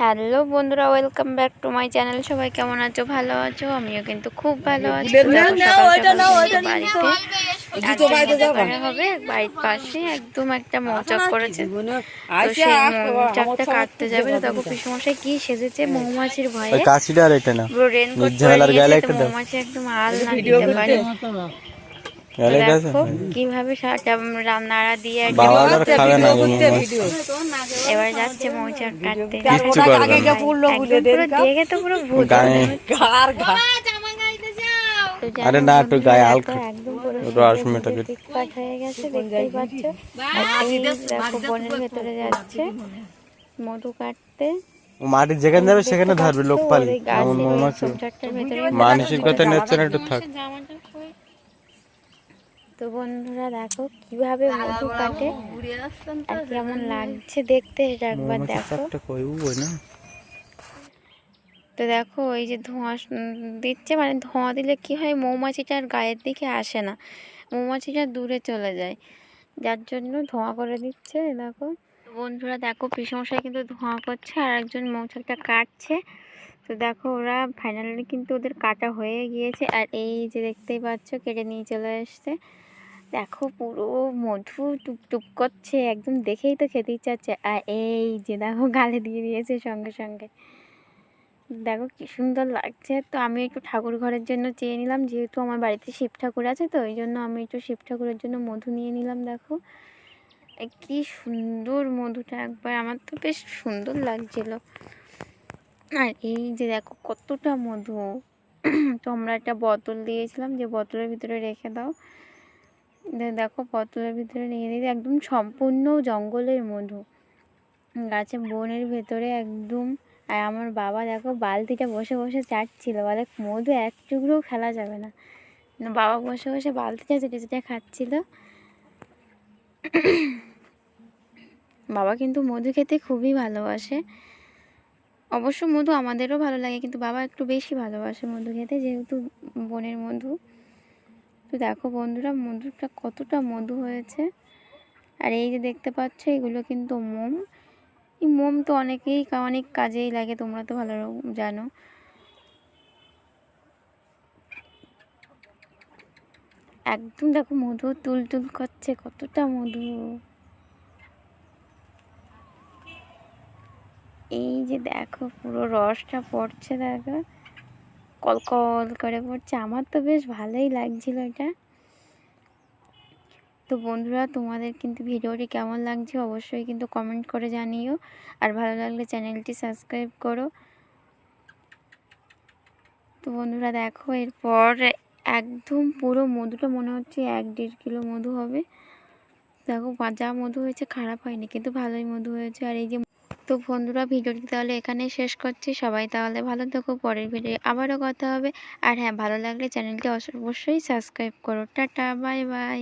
Hello বন্ধুরা, welcome back to my channel. সবাই কেমন আছো? ভালো আছো? আমিও কিন্তু খুব ভালো আছি। বাড়িতে হবে বাড়ির পাশে একদম একটা মৌচাক করেছে, তো সেই মৌচাকটা কাটতে যাবে। তো দেখো পিসমশাই কি সেজেছে মৌমাছির ভয়ে, পুরো রেনকোট পরে নিয়েছে, তো মৌমাছি একদম আল না দিতে পারে। দেখো কিভাবে নাড়া দিয়ে এবার যাচ্ছে মৌচাক কাটতে। দেখে তো পুরো ভূত। আরে না, একটু গায়ে হালকা একদম ঠিকঠাক হয়ে গেছে, দেখতেই পাচ্ছ। দেখো বনের ভেতরে যাচ্ছে মধু কাটতে। মাটি যেখানে যাবে সেখানে ধরবে লোক পালি। এমন মৌমাছি মানসিকতা নিচ্ছে না, একটু থাক। তো বন্ধুরা দেখো কিভাবে মধু কাটে আর কেমন লাগছে দেখতে, এটা একবার দেখো। তো দেখো ওই যে ধোঁয়া দিচ্ছে, মানে ধোঁয়া দিলে কি হয়, মৌমাছিটার গায়ের দিকে আসে না, মৌমাছিটা দূরে চলে যায়, যার জন্য ধোঁয়া করে দিচ্ছে। দেখো বন্ধুরা, দেখো পিসমশাই কিন্তু ধোঁয়া করছে আর একজন মৌচাকটা কাটছে। তো দেখো ওরা ফাইনালি কিন্তু ওদের কাটা হয়ে গিয়েছে, আর এই যে দেখতেই পাচ্ছ কেটে নিয়ে চলে এসছে। দেখো পুরো মধু টুপটুপ করছে, একদম দেখেই তো খেতে ইচ্ছা হচ্ছে। আর এই যে দেখো গালে দিয়ে দিয়েছে সঙ্গে সঙ্গে। দেখো কি সুন্দর লাগছে। তো আমি একটু ঠাকুর ঘরের জন্য চেয়ে নিলাম, যেহেতু আমার বাড়িতে শিব ঠাকুর আছে, তো ওই জন্য আমি একটু শিব ঠাকুরের জন্য মধু নিয়ে নিলাম। দেখো কি সুন্দর মধুটা, একবার আমার তো বেশ সুন্দর লাগছিল। আর এই যে দেখো কতটা মধু। তো আমরা একটা বোতল দিয়েছিলাম যে বোতলের ভিতরে রেখে দাও। দেখো বোতলের ভিতরে নিয়ে নিয়ে একদম সম্পূর্ণ জঙ্গলের মধু, গাছে বনের ভেতরে একদম। আর আমার বাবা দেখো বালতিটা বসে বসে চাটছিল, বলে মধু এক টুকরোও ফেলা যাবে না। বাবা বসে বসে বালতিটা চেটে চেটে খাচ্ছিল। বাবা কিন্তু মধু খেতে খুবই ভালোবাসে। অবশ্য মধু আমাদেরও ভালো লাগে, কিন্তু বাবা একটু বেশি ভালোবাসে মধু খেতে, যেহেতু বনের মধু। তো দেখো বন্ধুরা মধুটা কতটা মধু হয়েছে। আর এই যে দেখতে পাচ্ছ এগুলো কিন্তু মোম। এই মোম তো অনেক কাজেই লাগে, তোমরা তো ভালো জানো। একদম দেখো মধু তুল করছে, কতটা মধু। এই যে দেখো পুরো রসটা পড়ছে, দেখো কলকল করে পড়ছে। আমার তো বেশ ভালোই লাগছিল এটা। তো বন্ধুরা তোমাদের কিন্তু ভিডিওটি কেমন লাগছে অবশ্যই কিন্তু কমেন্ট করে জানিও, আর ভালো লাগলে চ্যানেলটি সাবস্ক্রাইব করো। তো বন্ধুরা দেখো এরপর একদম পুরো মধুটা মনে হচ্ছে 1-1.5 কিলো মধু হবে। দেখো যা মধু হয়েছে খারাপ হয়নি, কিন্তু ভালোই মধু হয়েছে। আর এই যে তো বন্ধুরা ভিডিওটি তাহলে এখানে শেষ করছি। সবাই তাহলে ভালো থেকো, পরের ভিডিও আবারও কথা হবে। আর হ্যাঁ, ভালো লাগলে চ্যানেলটি অবশ্যই সাবস্ক্রাইব করো। Tata, bye bye.